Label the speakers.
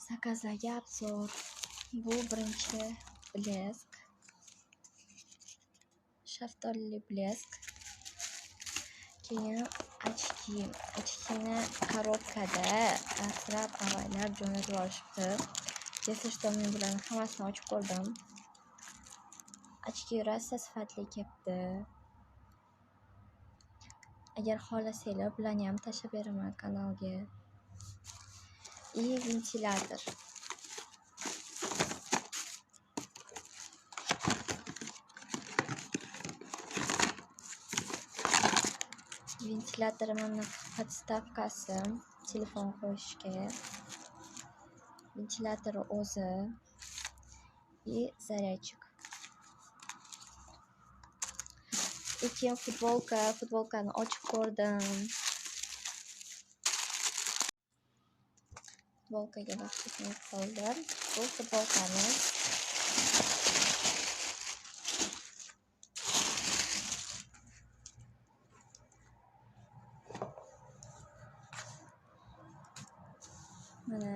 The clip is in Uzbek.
Speaker 1: Zakazdagi obzor. Bu birinchi blesk. Shaftoli blesk. Keyin ochki. Ochkini korobkada asrab avaylab jo'natib olishibdi. Kesishtomni bilan hammasini ochib ko'rdim. Ochki rosa sifatli kelibdi. Agar xohlasanglar bularni ham tashlab beraman kanalga. И ventilator. Ventilator mana podstavkasi telefon qo'yishga. Ventilator o'zi и зарядчик. Keyin futbolkani ochib ko'rdim. Futbolkaga baxtli qoldim. Bu futbolkani mana